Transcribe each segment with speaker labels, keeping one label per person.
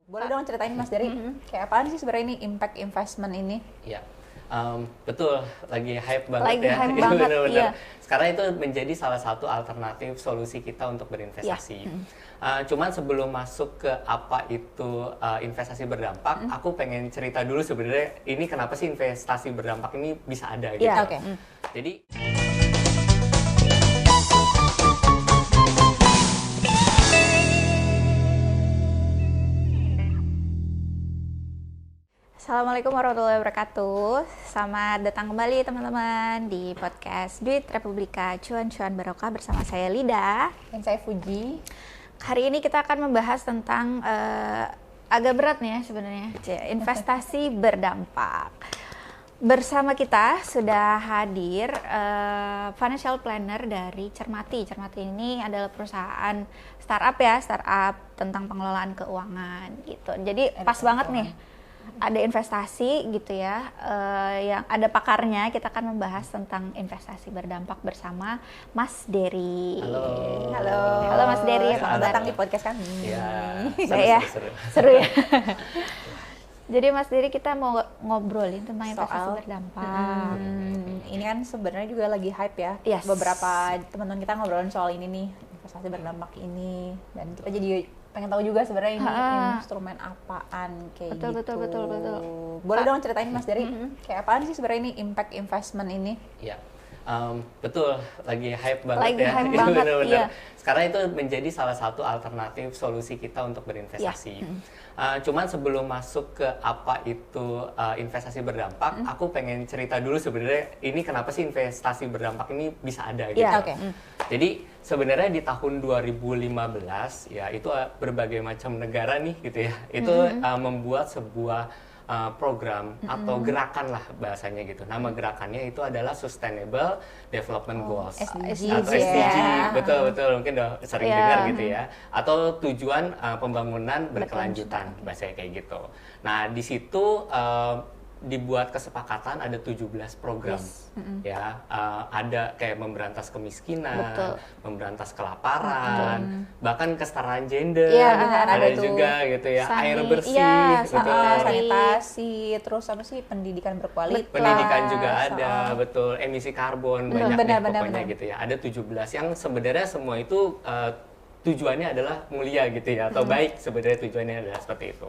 Speaker 1: Boleh dong ceritain Mas dari kayak apaan sih sebenarnya ini impact investment ini?
Speaker 2: Iya, betul, lagi hype banget
Speaker 3: Lagi
Speaker 2: ya.
Speaker 3: hype
Speaker 2: Itu
Speaker 3: banget,
Speaker 2: bener-bener.
Speaker 3: iya.
Speaker 2: Sekarang itu menjadi salah satu alternatif solusi kita untuk berinvestasi. Cuman sebelum masuk ke apa itu investasi berdampak, aku pengen cerita dulu sebenarnya ini kenapa sih investasi berdampak ini bisa ada gitu.
Speaker 3: Iya,
Speaker 1: oke.
Speaker 2: Jadi
Speaker 3: Assalamualaikum warahmatullahi wabarakatuh. Selamat datang kembali teman-teman di podcast Duit Republika Cuan-Cuan Barokah bersama saya Lida.
Speaker 1: Dan saya Fuji.
Speaker 3: Hari ini kita akan membahas tentang agak berat nih ya sebenarnya, investasi berdampak. Bersama kita sudah hadir financial planner dari Cermati. Cermati ini adalah perusahaan startup tentang pengelolaan keuangan gitu. Jadi pas banget nih. Ada investasi gitu ya, yang ada pakarnya. Kita akan membahas tentang investasi berdampak bersama Mas Dery. Halo Mas Dery, apa
Speaker 1: Selamat
Speaker 3: kabar?
Speaker 1: datang di podcast kami.
Speaker 2: ya,
Speaker 3: Seru ya. Jadi Mas Dery, kita mau ngobrolin tentang investasi
Speaker 1: Soal
Speaker 3: berdampak.
Speaker 1: Ini kan sebenarnya juga lagi hype ya.
Speaker 3: Yes.
Speaker 1: Beberapa teman-teman kita ngobrolin soal ini nih, investasi berdampak ini, dan kita jadi pengen tahu juga sebenarnya ini instrumen apaan kayak gitu.
Speaker 3: Betul.
Speaker 1: Boleh dong ceritain Mas dari kayak apaan sih sebenarnya ini impact investment ini?
Speaker 2: Iya, betul, lagi hype banget
Speaker 3: Lagi
Speaker 2: ya.
Speaker 3: hype
Speaker 2: Itu
Speaker 3: banget,
Speaker 2: bener-bener.
Speaker 3: iya.
Speaker 2: Sekarang itu menjadi salah satu alternatif solusi kita untuk berinvestasi. Cuman sebelum masuk ke apa itu investasi berdampak, aku pengen cerita dulu sebenarnya ini kenapa sih investasi berdampak ini bisa ada gitu.
Speaker 3: Iya,
Speaker 1: oke.
Speaker 2: Jadi sebenarnya di tahun 2015 ya itu berbagai macam negara nih gitu ya, itu membuat sebuah program atau gerakan lah bahasanya gitu. Nama gerakannya itu adalah Sustainable Development Goals
Speaker 1: SDGs
Speaker 2: atau SDG.
Speaker 1: ya.
Speaker 2: Betul, mungkin udah sering
Speaker 3: Iya.
Speaker 2: dengar gitu ya. Atau tujuan pembangunan berkelanjutan bahasanya kayak gitu. Nah, di situ dibuat kesepakatan ada 17 program ya, ada kayak memberantas kemiskinan,
Speaker 3: Betul.
Speaker 2: memberantas kelaparan, bahkan kesetaraan gender,
Speaker 3: Iya,
Speaker 1: benar,
Speaker 2: ada
Speaker 1: ada tuh.
Speaker 2: juga gitu ya, air
Speaker 3: Sani-
Speaker 2: bersih,
Speaker 3: iya,
Speaker 2: betul.
Speaker 1: Sanitasi, terus apa sih pendidikan berkualitas.
Speaker 2: Pendidikan juga ada, betul, emisi karbon banyak
Speaker 1: benar,
Speaker 2: deh pokoknya
Speaker 1: benar.
Speaker 2: gitu ya. Ada 17 yang sebenarnya semua itu tujuannya adalah mulia gitu ya, atau baik sebenarnya tujuannya adalah seperti itu.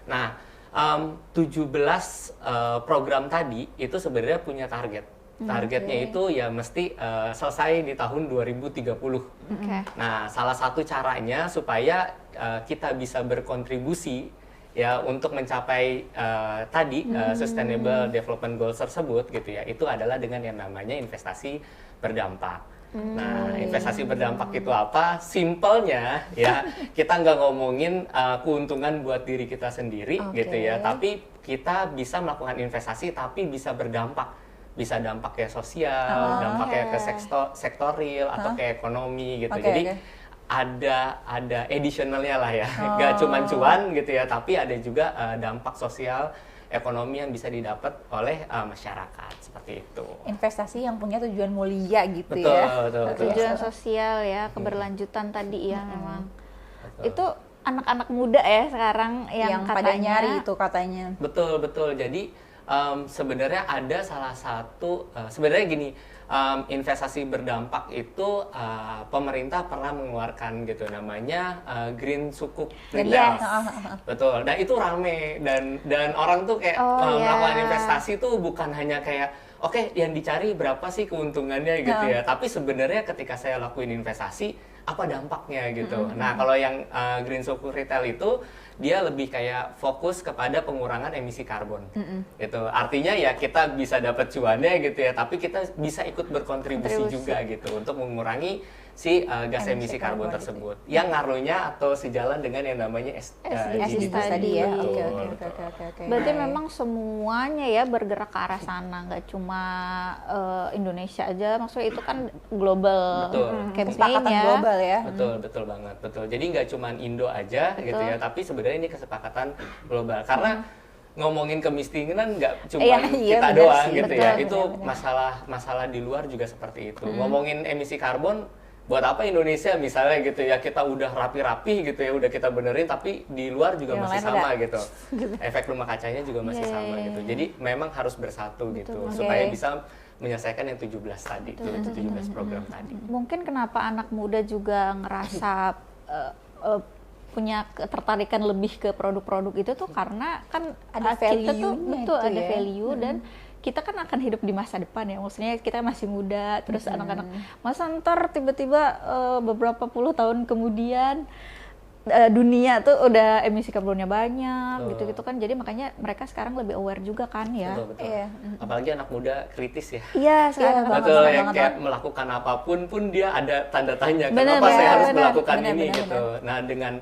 Speaker 2: Nah, 17 program tadi itu sebenarnya punya target. Targetnya itu ya mesti selesai di tahun 2030.
Speaker 3: Oke.
Speaker 2: Nah, salah satu caranya supaya kita bisa berkontribusi ya untuk mencapai tadi Sustainable Development Goals tersebut gitu ya, itu adalah dengan yang namanya investasi berdampak. Nah, investasi berdampak itu apa? Simpelnya ya, kita nggak ngomongin keuntungan buat diri kita sendiri gitu ya, tapi kita bisa melakukan investasi tapi bisa berdampak. Bisa dampaknya sosial, dampaknya ke sektor real atau ke ekonomi gitu. Jadi ada additionalnya lah ya, nggak cuma cuan gitu ya, tapi ada juga dampak sosial ekonomi yang bisa didapat oleh masyarakat seperti itu.
Speaker 1: Investasi yang punya tujuan mulia gitu
Speaker 2: Betul,
Speaker 1: ya.
Speaker 2: betul.
Speaker 3: Tujuan sosial ya, keberlanjutan tadi ya memang.
Speaker 2: Betul.
Speaker 3: Itu anak-anak muda ya sekarang yang
Speaker 1: pada
Speaker 3: katanya
Speaker 1: nyari itu katanya.
Speaker 2: Betul. Jadi sebenarnya ada salah satu sebenarnya gini, investasi berdampak itu pemerintah pernah mengeluarkan gitu namanya Green Sukuk Retail.
Speaker 3: Yes.
Speaker 2: Betul. Dan itu rame dan orang tuh kayak melakukan investasi tuh bukan hanya kayak oke, yang dicari berapa sih keuntungannya gitu ya. Tapi sebenarnya ketika saya lakuin investasi, apa dampaknya gitu. Nah, kalau yang Green Sukuk Retail itu dia lebih kayak fokus kepada pengurangan emisi karbon. Gitu. Artinya ya kita bisa dapat cuannya gitu ya, tapi kita bisa ikut berkontribusi juga gitu untuk mengurangi si gas emisi karbon tersebut. Yang ngaruhnya atau sejalan dengan yang namanya
Speaker 3: SDGs
Speaker 1: tadi ya.
Speaker 2: Betul.
Speaker 1: Oke.
Speaker 3: Berarti memang semuanya ya bergerak ke arah sana, nggak cuma Indonesia aja, maksudnya itu kan global
Speaker 1: Kesepakatan
Speaker 3: campaign ya.
Speaker 1: global ya.
Speaker 2: Betul banget, betul. Jadi nggak cuma Indo aja gitu ya, tapi sebenarnya ini kesepakatan global. Karena ngomongin kemiskinan nggak cuma
Speaker 1: Iya,
Speaker 2: kita
Speaker 1: benar
Speaker 2: doang
Speaker 1: sih,
Speaker 2: gitu
Speaker 3: betul,
Speaker 2: ya. Itu
Speaker 1: benar.
Speaker 2: masalah di luar juga seperti itu. Ngomongin emisi karbon buat apa Indonesia misalnya gitu ya, kita udah rapi-rapi gitu ya, udah kita benerin, tapi di luar juga
Speaker 1: Yang
Speaker 2: masih
Speaker 1: lain
Speaker 2: sama
Speaker 1: udah.
Speaker 2: gitu. Efek rumah kacanya juga masih sama gitu. Jadi memang harus bersatu gitu
Speaker 1: Oke.
Speaker 2: supaya bisa menyelesaikan yang 17 tadi, itu 17 program tadi.
Speaker 3: Mungkin kenapa anak muda juga ngerasa punya ketertarikan lebih ke produk-produk itu tuh karena kan
Speaker 1: Ada
Speaker 3: kita tuh
Speaker 1: value-nya
Speaker 3: betul
Speaker 1: itu
Speaker 3: ada
Speaker 1: ya.
Speaker 3: value dan kita kan akan hidup di masa depan ya, maksudnya kita masih muda, terus anak-anak masa ntar tiba-tiba beberapa puluh tahun kemudian dunia tuh udah emisi karbonnya banyak gitu-gitu kan, jadi makanya mereka sekarang lebih aware juga kan ya.
Speaker 2: Betul.
Speaker 1: Iya.
Speaker 2: Apalagi anak muda kritis ya.
Speaker 3: Iya sekarang
Speaker 1: Iya,
Speaker 2: Betul,
Speaker 1: banget,
Speaker 2: yang
Speaker 1: banget,
Speaker 2: kayak
Speaker 1: banget.
Speaker 2: melakukan apapun pun dia ada tanda tanya,
Speaker 3: Benar,
Speaker 2: kenapa saya
Speaker 3: benar,
Speaker 2: harus
Speaker 3: benar,
Speaker 2: melakukan
Speaker 1: benar,
Speaker 2: ini
Speaker 1: benar,
Speaker 2: gitu. Nah, dengan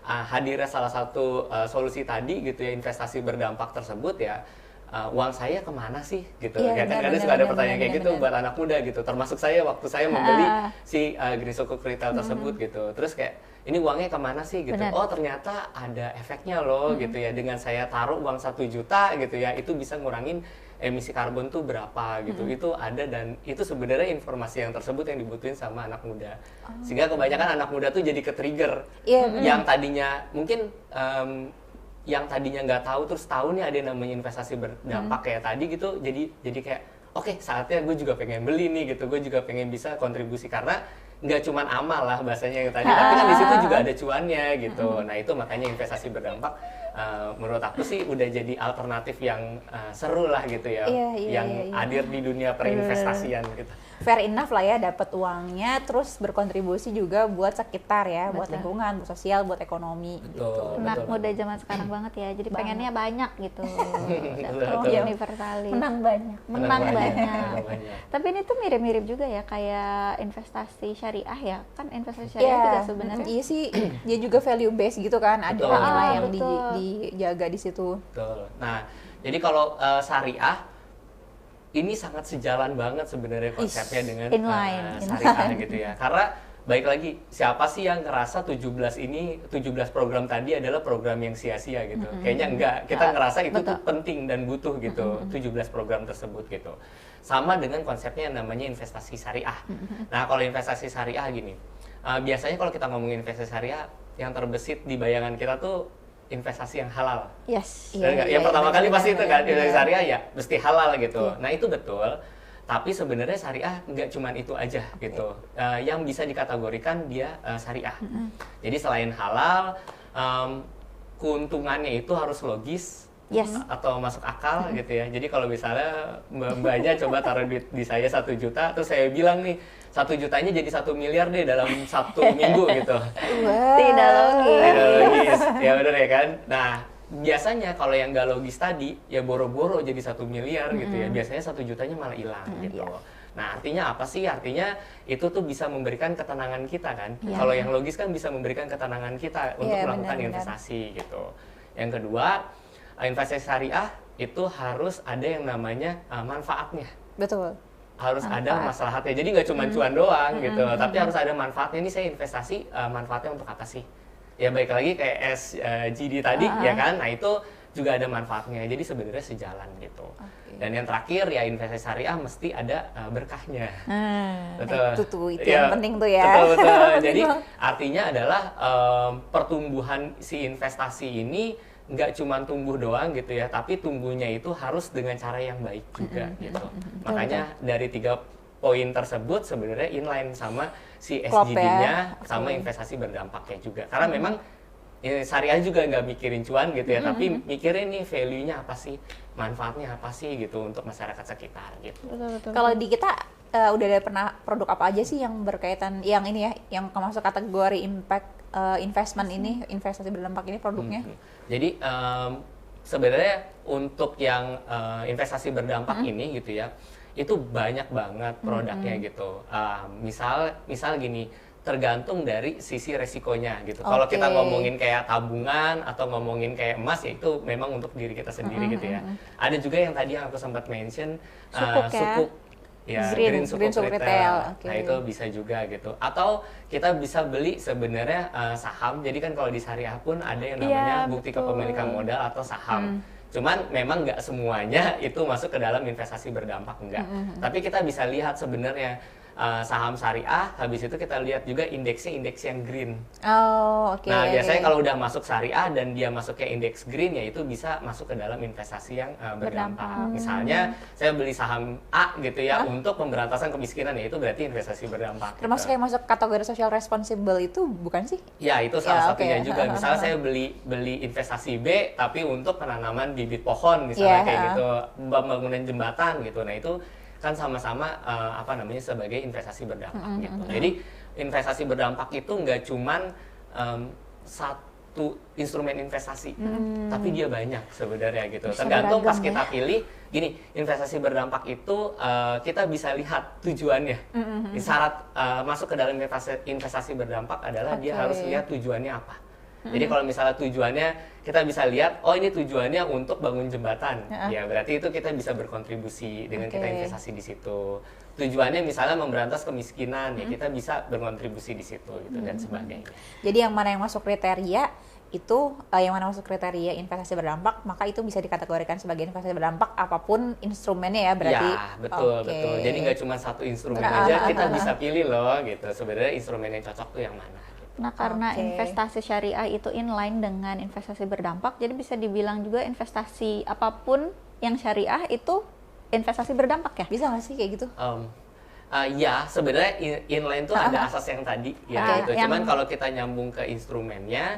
Speaker 2: hadirnya salah satu solusi tadi gitu ya, investasi berdampak tersebut ya, uang saya kemana sih gitu.
Speaker 1: Iya,
Speaker 2: Kadang-kadang
Speaker 1: benar,
Speaker 2: suka ada
Speaker 1: benar,
Speaker 2: pertanyaan
Speaker 1: benar,
Speaker 2: kayak gitu
Speaker 1: benar.
Speaker 2: buat anak muda gitu. Termasuk saya waktu saya membeli si Green Sukuk Retail tersebut gitu. Terus kayak ini uangnya kemana sih gitu.
Speaker 3: Benar.
Speaker 2: Oh ternyata ada efeknya loh gitu ya. Dengan saya taruh uang 1 juta gitu ya, itu bisa ngurangin emisi karbon tuh berapa gitu. Itu ada, dan itu sebenarnya informasi yang tersebut yang dibutuhin sama anak muda. Sehingga kebanyakan anak muda tuh jadi ke-trigger.
Speaker 1: Iya,
Speaker 2: Yang tadinya mungkin yang tadinya nggak tahu terus tahu nih ada yang namanya investasi berdampak kayak tadi gitu, jadi kayak oke, saatnya gue juga pengen beli nih gitu, gue juga pengen bisa kontribusi, karena nggak cuman amal lah bahasanya yang tadi, tapi kan di situ juga ada cuannya gitu. Nah itu makanya investasi berdampak menurut aku sih udah jadi alternatif yang seru lah gitu ya,
Speaker 1: Iya, iya,
Speaker 2: yang
Speaker 1: iya, iya.
Speaker 2: hadir di dunia perinvestasian gitu.
Speaker 1: Fair enough lah ya, dapat uangnya terus berkontribusi juga buat sekitar ya, buat lingkungan, buat sosial, buat ekonomi gitu.
Speaker 3: Anak muda zaman sekarang banget ya, jadi pengennya banyak gitu.
Speaker 2: Betul.
Speaker 3: Iya, universalis.
Speaker 1: Menang banyak.
Speaker 3: Menang banyak.
Speaker 2: menang banyak.
Speaker 3: Tapi ini tuh mirip-mirip juga ya kayak investasi syariah ya, kan investasi syariah juga sebenarnya.
Speaker 1: Iya sih, dia juga value based gitu kan, ada
Speaker 2: Betul.
Speaker 1: nilai yang
Speaker 3: Betul.
Speaker 1: dijaga di situ.
Speaker 2: Betul. Nah, jadi kalau syariah ini sangat sejalan banget sebenarnya konsepnya dengan
Speaker 3: inline.
Speaker 2: syariah gitu ya. Karena baik lagi, siapa sih yang ngerasa 17 program tadi adalah program yang sia-sia gitu. Kayaknya enggak. Kita ngerasa itu tuh penting dan butuh gitu, 17 program tersebut gitu. Sama dengan konsepnya yang namanya investasi syariah. Nah, kalau investasi syariah gini, biasanya kalau kita ngomongin investasi syariah, yang terbesit di bayangan kita tuh investasi yang halal.
Speaker 3: Yes.
Speaker 1: Iya,
Speaker 2: Benar nggak?
Speaker 1: iya,
Speaker 2: Yang pertama
Speaker 1: iya,
Speaker 2: kali
Speaker 1: benar,
Speaker 2: pasti itu
Speaker 1: benar,
Speaker 2: kan,
Speaker 1: benar.
Speaker 2: investasi syariah ya mesti halal gitu. Nah itu betul, tapi sebenarnya syariah nggak cuma itu aja gitu. Yang bisa dikategorikan dia syariah. Jadi selain halal, keuntungannya itu harus logis,
Speaker 3: Yes.
Speaker 2: atau masuk akal gitu ya. Jadi kalau misalnya mbaknya coba taruh duit di saya 1 juta, terus saya bilang nih 1 jutanya jadi 1 miliar deh dalam 1 minggu gitu.
Speaker 3: Tidak logis.
Speaker 2: Tidak logis, ya bener ya kan. Nah biasanya kalau yang nggak logis tadi ya boro-boro jadi 1 miliar gitu ya. Biasanya 1 jutanya malah hilang gitu. Nah artinya apa sih? Artinya itu tuh bisa memberikan ketenangan kita kan. Kalau yang logis kan bisa memberikan ketenangan kita untuk
Speaker 1: Iya,
Speaker 2: melakukan
Speaker 1: benar-benar.
Speaker 2: investasi gitu. Yang kedua, investasi syariah itu harus ada yang namanya manfaatnya.
Speaker 1: Betul.
Speaker 2: Harus ada maslahatnya. Jadi nggak cuma cuan doang gitu, tapi harus ada manfaatnya. Ini saya investasi, manfaatnya untuk apa sih? Ya baik lagi kayak SGD tadi ya kan. Nah itu juga ada manfaatnya. Jadi sebenarnya sejalan gitu. Dan yang terakhir ya investasi syariah mesti ada berkahnya. Betul.
Speaker 1: Itu yang penting tuh ya.
Speaker 2: Betul.
Speaker 1: Penting
Speaker 2: Jadi
Speaker 1: banget.
Speaker 2: artinya adalah pertumbuhan si investasi ini nggak cuma tumbuh doang gitu ya, tapi tumbuhnya itu harus dengan cara yang baik juga gitu. Makanya dari 3 poin tersebut sebenarnya inline sama si
Speaker 1: Klop ya.
Speaker 2: SGD-nya sama investasi berdampaknya juga. Karena memang syariah juga nggak mikirin cuan gitu ya, tapi mikirin nih value-nya apa sih, manfaatnya apa sih gitu untuk masyarakat sekitar gitu.
Speaker 1: Kalau di kita udah ada pernah produk apa aja sih yang berkaitan yang ini ya, yang masuk kategori impact investment ini, investasi berdampak ini produknya?
Speaker 2: Jadi sebenarnya untuk yang investasi berdampak ini gitu ya, itu banyak banget produknya gitu. Misal gini, tergantung dari sisi resikonya gitu. Kalau kita
Speaker 1: Oke.
Speaker 2: ngomongin kayak tabungan atau ngomongin kayak emas ya itu memang untuk diri kita sendiri gitu ya. Ada juga yang tadi yang aku sempat mention
Speaker 3: Sukuk ya?
Speaker 2: sukuk. Ya,
Speaker 1: Green
Speaker 2: Sukuk
Speaker 1: Sukuk
Speaker 2: Retail.
Speaker 1: Retail, oke.
Speaker 2: Nah, itu bisa juga gitu. Atau kita bisa beli sebenarnya saham. Jadi kan kalau di syariah pun ada yang namanya
Speaker 3: Iya,
Speaker 2: bukti
Speaker 3: betul.
Speaker 2: kepemilikan modal atau saham. Cuman memang nggak semuanya itu masuk ke dalam investasi berdampak, enggak. Tapi kita bisa lihat sebenarnya saham syariah, habis itu kita lihat juga indeksnya indeks yang green.
Speaker 1: Oh, oke.
Speaker 2: Nah, biasanya kalau udah masuk syariah dan dia masuk ke indeks green, ya itu bisa masuk ke dalam investasi yang berdampak. Misalnya, saya beli saham A gitu ya, untuk pemberantasan kemiskinan, ya itu berarti investasi berdampak.
Speaker 1: Termasuk
Speaker 2: gitu.
Speaker 1: kayak masuk kategori social responsible itu bukan sih?
Speaker 2: Ya, itu salah
Speaker 1: Ya,
Speaker 2: satunya
Speaker 1: oke.
Speaker 2: juga. Misalnya saya beli investasi B, tapi untuk penanaman bibit pohon, misalnya kayak gitu, pembangunan jembatan gitu. Nah, itu kan sama-sama sebagai investasi berdampak gitu. Jadi investasi berdampak itu nggak cuman satu instrumen investasi, tapi dia banyak sebenarnya gitu.
Speaker 3: Bisa
Speaker 2: Tergantung pas
Speaker 3: beragam,
Speaker 2: kita pilih, gini, investasi berdampak itu kita bisa lihat tujuannya. Syarat masuk ke dalam investasi berdampak adalah dia harus lihat tujuannya apa. Jadi kalau misalnya tujuannya kita bisa lihat, oh ini tujuannya untuk bangun jembatan, ya berarti itu kita bisa berkontribusi dengan kita investasi di situ. Tujuannya misalnya memberantas kemiskinan, ya kita bisa berkontribusi di situ gitu dan sebagainya.
Speaker 1: Jadi yang mana yang masuk kriteria itu, yang mana masuk kriteria investasi berdampak, maka itu bisa dikategorikan sebagai investasi berdampak apapun instrumennya ya berarti.
Speaker 2: Ya, betul,
Speaker 1: Oke.
Speaker 2: betul. Jadi nggak cuma satu instrumen aja, kita bisa pilih loh gitu. Sebenarnya instrumen yang cocok tuh yang mana.
Speaker 3: Nah, karena
Speaker 1: Oke.
Speaker 3: investasi syariah itu inline dengan investasi berdampak, jadi bisa dibilang juga investasi apapun yang syariah itu investasi berdampak ya?
Speaker 1: Bisa nggak sih kayak gitu?
Speaker 2: Ya, sebenarnya inline tuh ada asas yang tadi ya gitu.
Speaker 3: yang-
Speaker 2: Cuman kalau kita nyambung ke instrumennya,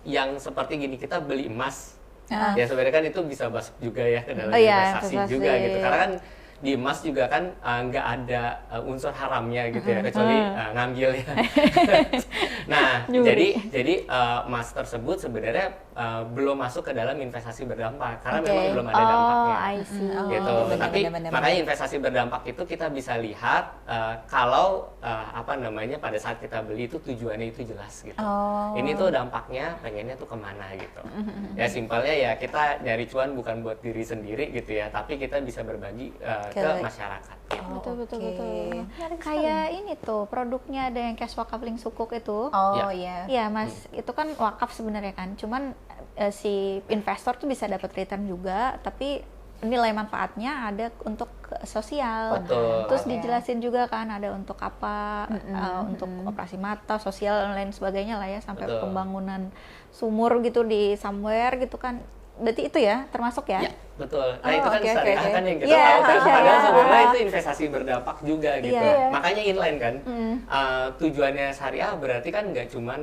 Speaker 2: yang seperti gini, kita beli emas, ya sebenarnya kan itu bisa masuk juga ya ke dalam
Speaker 3: Oh iya,
Speaker 2: investasi
Speaker 3: investasi.
Speaker 2: juga gitu. Karena kan di emas juga kan nggak ada unsur haramnya gitu ya, kecuali ngambil ya. Nah, jadi emas tersebut sebenarnya belum masuk ke dalam investasi berdampak karena memang belum ada dampaknya.
Speaker 3: I see.
Speaker 2: Gitu.
Speaker 1: benar,
Speaker 2: Tapi
Speaker 1: benar.
Speaker 2: makanya investasi berdampak itu kita bisa lihat kalau pada saat kita beli itu tujuannya itu jelas gitu.
Speaker 1: Oh.
Speaker 2: Ini tuh dampaknya pengennya tuh kemana gitu. Ya simpelnya ya kita nyari cuan bukan buat diri sendiri gitu ya, tapi kita bisa berbagi ke masyarakat. Gitu.
Speaker 3: Betul, betul,
Speaker 1: Oke.
Speaker 3: betul. Kayak ini tuh, produknya ada yang cash wakaf link sukuk itu.
Speaker 1: Oh
Speaker 2: Ya.
Speaker 1: iya.
Speaker 3: Iya mas, itu kan wakaf sebenarnya kan, cuman si investor tuh bisa dapat return juga, tapi nilai manfaatnya ada untuk sosial.
Speaker 2: Betul.
Speaker 3: Terus
Speaker 1: Oke.
Speaker 3: dijelasin juga kan ada untuk apa, untuk operasi mata, sosial dan lain sebagainya lah ya, sampai
Speaker 2: Betul.
Speaker 3: pembangunan sumur gitu di somewhere gitu kan. Berarti itu ya termasuk ya?
Speaker 2: Ya, betul. Nah,
Speaker 1: Oh,
Speaker 2: itu kan
Speaker 1: oke, oke,
Speaker 2: syariah
Speaker 1: oke.
Speaker 2: kan yang kita
Speaker 3: Iya,
Speaker 2: tahu kan.
Speaker 3: syariah.
Speaker 2: Padahal sebenarnya itu investasi berdampak juga gitu.
Speaker 3: Iya.
Speaker 2: Makanya inline kan. Tujuannya syariah berarti kan nggak cuman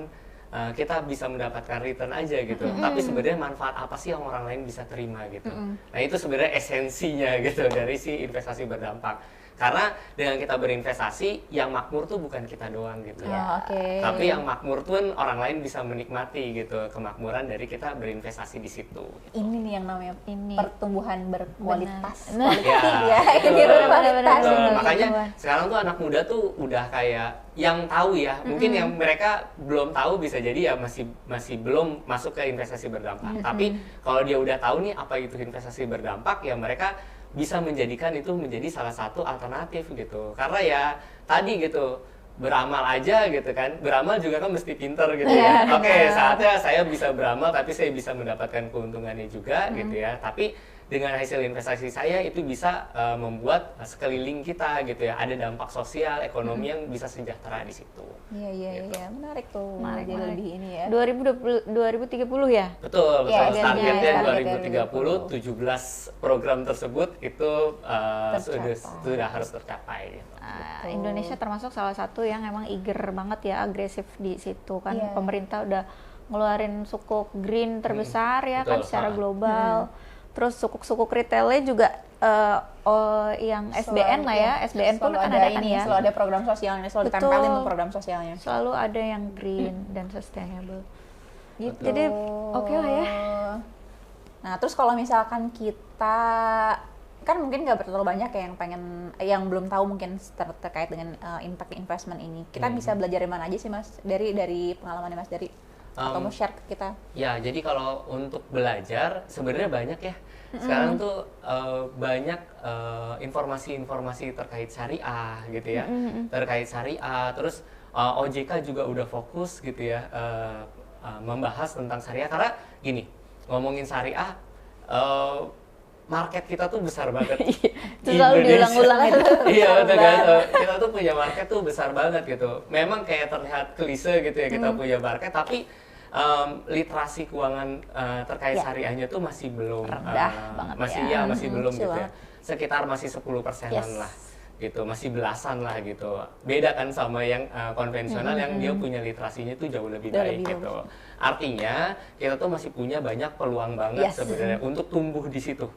Speaker 2: kita bisa mendapatkan return aja gitu. Tapi sebenarnya manfaat apa sih yang orang lain bisa terima gitu. Nah, itu sebenarnya esensinya gitu dari si investasi berdampak. Karena dengan kita berinvestasi, yang makmur tuh bukan kita doang gitu.
Speaker 1: Oh, oke.
Speaker 2: Tapi yang makmur pun orang lain bisa menikmati gitu kemakmuran dari kita berinvestasi di situ.
Speaker 1: Ini nih yang namanya
Speaker 3: Ini.
Speaker 1: pertumbuhan berkualitas.
Speaker 3: Benar.
Speaker 1: Kualitas
Speaker 2: Ya,
Speaker 1: ya, ini
Speaker 2: betul.
Speaker 1: berkualitas.
Speaker 2: Betul.
Speaker 3: benar,
Speaker 2: Makanya
Speaker 3: benar.
Speaker 2: sekarang tuh anak muda tuh udah kayak yang tahu ya, mungkin yang mereka belum tahu bisa jadi ya masih belum masuk ke investasi berdampak. Tapi kalau dia udah tahu nih apa itu investasi berdampak, ya mereka bisa menjadikan itu menjadi salah satu alternatif gitu. Karena ya tadi gitu, beramal aja gitu kan. Beramal juga kan mesti pinter gitu ya. Oke, saatnya saya bisa beramal tapi saya bisa mendapatkan keuntungannya juga gitu ya. Tapi dengan hasil investasi saya itu bisa membuat sekeliling kita gitu ya, ada dampak sosial, ekonomi yang bisa sejahtera di situ.
Speaker 1: Iya, iya, menarik tuh.
Speaker 3: Menarik,
Speaker 1: Jadi
Speaker 3: menarik.
Speaker 1: lebih ini ya.
Speaker 3: 2030 ya?
Speaker 2: Betul, betul.
Speaker 1: Ya,
Speaker 2: Targetnya
Speaker 1: targetnya
Speaker 2: 2030, 17 program tersebut itu sudah harus tercapai. Gitu.
Speaker 3: Indonesia termasuk salah satu yang emang eager banget ya, agresif di situ kan.
Speaker 1: Iya.
Speaker 3: Pemerintah udah ngeluarin sukuk green terbesar ya kan
Speaker 2: betul.
Speaker 3: secara global. Terus sukuk-sukuk retailnya juga yang SBN lah ya, SBN pun
Speaker 1: selalu
Speaker 3: kan
Speaker 1: ada
Speaker 3: ada kan
Speaker 1: ini,
Speaker 3: ya.
Speaker 1: selalu ada program sosialnya, selalu
Speaker 3: Betul.
Speaker 1: ditempelin tuh program sosialnya.
Speaker 3: Selalu ada yang green dan sustainable.
Speaker 1: Gitu.
Speaker 3: Jadi oke lah ya.
Speaker 1: Nah, terus kalau misalkan kita kan mungkin nggak terlalu banyak ya yang belum tahu mungkin terkait dengan impact investment ini. Kita bisa belajar dari mana aja sih Mas? Dari pengalamannya Mas dari atau mau share ke kita?
Speaker 2: Ya, jadi kalau untuk belajar sebenarnya banyak ya. Sekarang tuh banyak informasi-informasi terkait syariah gitu ya. Terkait syariah, terus OJK juga udah fokus gitu ya membahas tentang syariah karena gini, ngomongin syariah market kita tuh besar banget.
Speaker 3: Itu selalu
Speaker 2: Indonesia.
Speaker 3: diulang-ulang itu.
Speaker 2: Iya betul kan. Kita tuh punya market tuh besar banget gitu. Memang kayak terlihat klise gitu ya kita punya market, tapi literasi keuangan terkait
Speaker 3: Ya.
Speaker 2: syariahnya tuh masih belum
Speaker 3: Rendah banget
Speaker 2: masih
Speaker 3: ya.
Speaker 2: masih belum
Speaker 1: kecil
Speaker 2: gitu ya.
Speaker 1: banget.
Speaker 2: Sekitar masih 10%-an
Speaker 3: Yes.
Speaker 2: lah gitu, masih belasan lah gitu. Beda kan sama yang konvensional yang dia punya literasinya tuh jauh lebih
Speaker 1: Jauh
Speaker 2: baik
Speaker 1: lebih
Speaker 2: gitu. Artinya kita tuh masih punya banyak peluang banget
Speaker 1: Yes.
Speaker 2: sebenarnya untuk tumbuh di situ.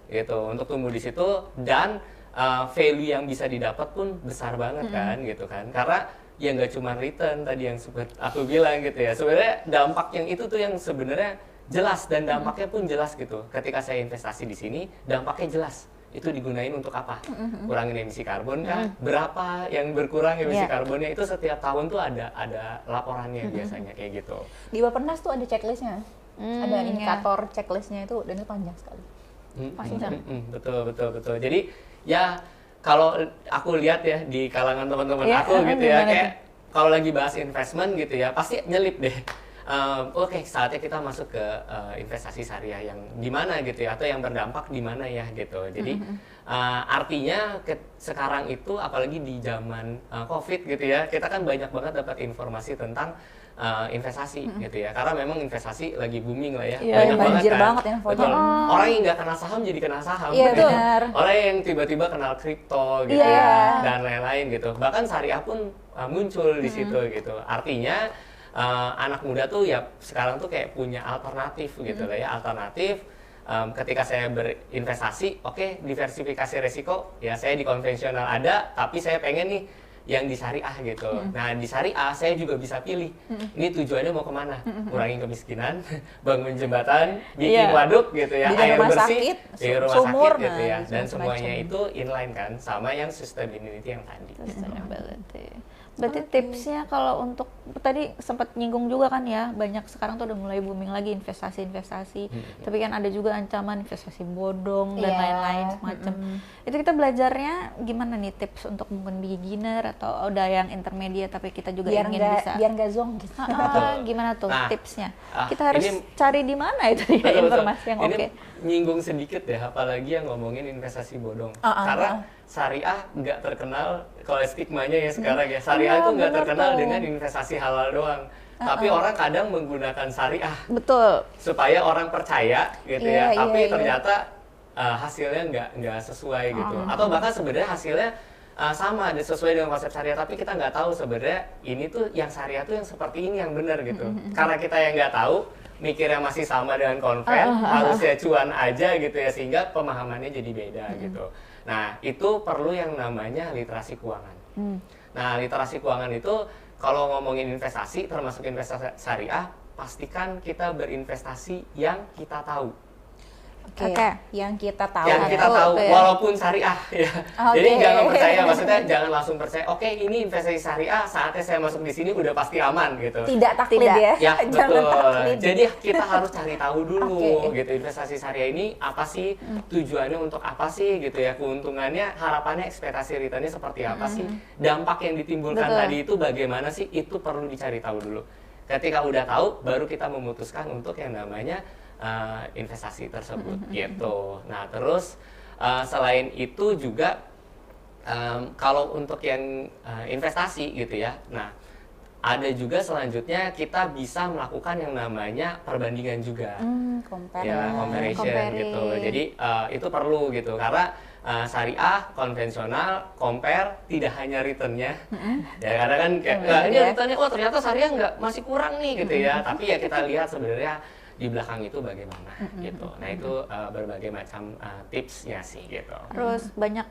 Speaker 2: Gitu, untuk tumbuh di situ dan value yang bisa didapat pun besar banget kan gitu kan. Karena ya nggak cuma return tadi yang sempat aku bilang gitu ya. Sebenarnya dampak yang itu tuh yang sebenarnya jelas dan dampaknya pun jelas gitu. Ketika saya investasi di sini, dampaknya jelas. Itu digunain untuk apa? Kurangin emisi karbon kah? Berapa yang berkurang emisi
Speaker 3: Yeah.
Speaker 2: karbonnya? Itu setiap tahun tuh ada laporannya biasanya kayak gitu.
Speaker 1: Di Bapenas tuh ada checklistnya, ada
Speaker 3: ya.
Speaker 1: indikator checklistnya itu, dan itu panjang sekali.
Speaker 2: Betul. Jadi ya kalau aku lihat ya di kalangan teman-teman
Speaker 3: Iya,
Speaker 2: aku gitu ya,
Speaker 3: gimana
Speaker 2: kayak kalau lagi bahas investment gitu ya, pasti nyelip deh. Oke, saatnya kita masuk ke investasi syariah yang di mana gitu ya, atau yang berdampak di mana ya gitu. Jadi artinya sekarang itu apalagi di zaman COVID gitu ya, kita kan banyak banget dapat informasi tentang investasi gitu ya, karena memang investasi lagi booming lah ya,
Speaker 3: Iya,
Speaker 2: banyak banget
Speaker 1: banjir
Speaker 2: kan.
Speaker 1: banget infonya.
Speaker 2: Betul. Orang yang nggak kenal saham jadi kenal saham.
Speaker 1: Iya,
Speaker 2: gitu.
Speaker 1: benar.
Speaker 2: Orang yang tiba-tiba kenal kripto gitu
Speaker 3: Iya.
Speaker 2: ya, dan lain-lain gitu. Bahkan syariah pun muncul di situ gitu. Artinya anak muda tuh ya sekarang tuh kayak punya alternatif gitu lah ya, alternatif. Ketika saya berinvestasi, oke, diversifikasi resiko, ya saya di konvensional ada, tapi saya pengen nih yang di syariah gitu. Nah di syariah saya juga bisa pilih, ini tujuannya mau kemana? Kurangin kemiskinan, bangun jembatan, bikin
Speaker 3: Iya.
Speaker 2: waduk gitu ya,
Speaker 1: Bikin
Speaker 2: air
Speaker 1: rumah
Speaker 2: bersih,
Speaker 1: sakit,
Speaker 2: bikin rumah
Speaker 1: sumur,
Speaker 2: sakit gitu ya,
Speaker 1: nah,
Speaker 2: dan
Speaker 1: macam-macam.
Speaker 2: semuanya itu inline kan sama yang sustainability yang tadi.
Speaker 3: Sustainability. Berarti tipsnya kalau untuk tadi sempat nyinggung juga kan ya, banyak sekarang tuh udah mulai booming lagi investasi. Tapi kan ada juga ancaman investasi bodong dan
Speaker 1: Iya.
Speaker 3: lain-lain semacam. Itu kita belajarnya gimana nih, tips untuk mungkin beginner atau udah yang intermediate tapi kita juga
Speaker 1: biar
Speaker 3: ingin
Speaker 1: nggak
Speaker 3: bisa.
Speaker 1: zonk gitu.
Speaker 3: Gimana tuh
Speaker 2: Nah,
Speaker 3: tipsnya?
Speaker 2: ah,
Speaker 3: Kita harus
Speaker 2: ini-
Speaker 3: cari di mana itu ya
Speaker 2: Betul.
Speaker 3: informasi yang
Speaker 2: Ini
Speaker 3: oke.
Speaker 2: nyinggung sedikit deh, apalagi yang ngomongin investasi bodong. Karena syariah nggak terkenal, kalau stigmanya ya sekarang ya, syariah
Speaker 1: Iya,
Speaker 2: itu nggak
Speaker 1: bener
Speaker 2: terkenal
Speaker 1: tuh.
Speaker 2: dengan investasi halal doang. Tapi orang kadang menggunakan syariah
Speaker 3: Betul.
Speaker 2: supaya orang percaya gitu
Speaker 1: Iya,
Speaker 2: ya, tapi
Speaker 1: iya.
Speaker 2: ternyata hasilnya nggak sesuai gitu. Atau bahkan sebenarnya hasilnya sama sesuai dengan konsep syariah, tapi kita nggak tahu sebenarnya ini tuh yang syariah tuh yang seperti ini yang benar gitu. Karena kita yang nggak tahu, mikirnya masih sama dengan konven, harusnya cuan aja gitu ya, sehingga pemahamannya jadi beda gitu. Nah itu perlu yang namanya literasi keuangan. Nah literasi keuangan itu kalau ngomongin investasi, termasuk investasi syariah, pastikan kita berinvestasi yang kita tahu.
Speaker 1: Oke, yang kita tahu.
Speaker 2: Yang kita tahu,
Speaker 3: ya.
Speaker 2: walaupun syariah ya.
Speaker 1: Oke.
Speaker 2: Jadi jangan percaya, maksudnya jangan langsung percaya, oke ini investasi syariah, saatnya saya masuk di sini udah pasti aman gitu.
Speaker 1: Tidak taklid
Speaker 3: Tidak.
Speaker 1: ya.
Speaker 2: Ya
Speaker 1: Jangan
Speaker 2: betul.
Speaker 1: taklid.
Speaker 2: Jadi kita harus cari tahu dulu
Speaker 1: Oke.
Speaker 2: gitu, investasi syariah ini apa sih, tujuannya untuk apa sih gitu ya, keuntungannya, harapannya, ekspektasi returnnya seperti apa sih, dampak yang ditimbulkan
Speaker 3: Betul.
Speaker 2: tadi itu bagaimana sih, itu perlu dicari tahu dulu. Ketika udah tahu, baru kita memutuskan untuk yang namanya investasi tersebut gitu. Nah terus selain itu juga kalau untuk yang investasi gitu ya, nah ada juga selanjutnya kita bisa melakukan yang namanya perbandingan juga,
Speaker 1: Compare.
Speaker 2: ya comparison
Speaker 3: Comparing.
Speaker 2: gitu. Jadi itu perlu gitu karena syariah konvensional compare tidak hanya returnnya, ya karena kan kayak, ini
Speaker 1: ya.
Speaker 2: returnnya, oh ternyata syariah masih kurang nih gitu ya. Tapi ya kita lihat sebenarnya di belakang itu bagaimana gitu. Nah itu berbagai macam tipsnya sih gitu.
Speaker 3: Terus banyak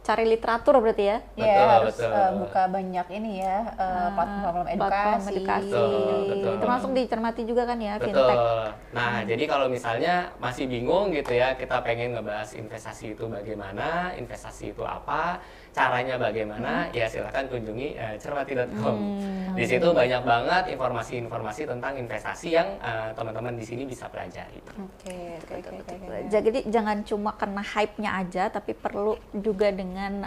Speaker 3: cari literatur berarti ya.
Speaker 1: Ya,
Speaker 2: Betul,
Speaker 1: harus
Speaker 2: betul.
Speaker 1: buka banyak ini ya, platform edukasi.
Speaker 2: Betul.
Speaker 3: Termasuk dicermati juga kan ya,
Speaker 2: Betul.
Speaker 3: fintech.
Speaker 2: Nah, jadi kalau misalnya masih bingung gitu ya, kita pengen ngebahas investasi itu bagaimana, investasi itu apa, caranya bagaimana, ya silakan kunjungi cermati.com. Di situ banyak banget informasi-informasi tentang investasi yang teman-teman di sini bisa pelajari.
Speaker 1: Oke.
Speaker 3: Jadi jangan cuma kena hype-nya aja, tapi perlu juga dengan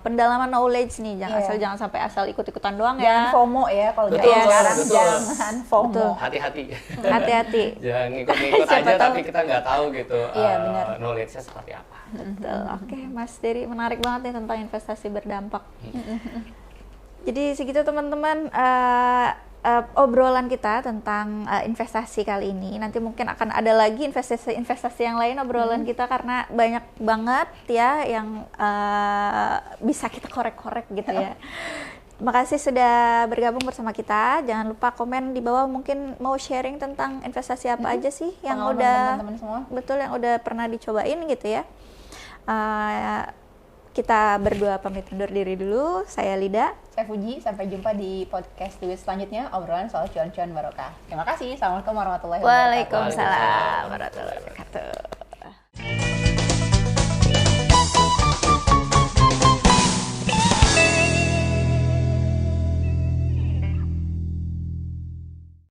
Speaker 3: pendalaman knowledge nih, jangan sampai asal ikut-ikutan doang
Speaker 1: Jangan
Speaker 3: ya.
Speaker 1: FOMO ya kalau
Speaker 2: Betul,
Speaker 1: zaman sekarang,
Speaker 2: betul.
Speaker 1: jangan FOMO.
Speaker 3: Betul.
Speaker 2: Hati-hati.
Speaker 3: Hati-hati.
Speaker 2: Jangan ikut-ikut
Speaker 3: Siapa
Speaker 2: aja
Speaker 3: tahu.
Speaker 2: tapi kita nggak tahu gitu
Speaker 1: Iya, benar.
Speaker 2: knowledge-nya seperti apa.
Speaker 3: Betul. Oke, Mas Dery, menarik banget nih tentang investasi berdampak. Jadi segitu teman-teman obrolan kita tentang investasi kali ini. Nanti mungkin akan ada lagi investasi yang lain obrolan kita, karena banyak banget ya yang bisa kita korek-korek gitu ya. Makasih sudah bergabung bersama kita. Jangan lupa komen di bawah, mungkin mau sharing tentang investasi apa aja sih yang
Speaker 1: Pengalaman
Speaker 3: udah
Speaker 1: teman-teman semua.
Speaker 3: betul, yang udah pernah dicobain gitu ya. Kita berdua pamit undur diri dulu. Saya Lida.
Speaker 1: Saya Fuji, sampai jumpa di podcast Duit selanjutnya, obrolan soal cuan-cuan barokah. Terima kasih. Assalamualaikum warahmatullahi wabarakatuh.
Speaker 3: Waalaikumsalam warahmatullahi wabarakatuh.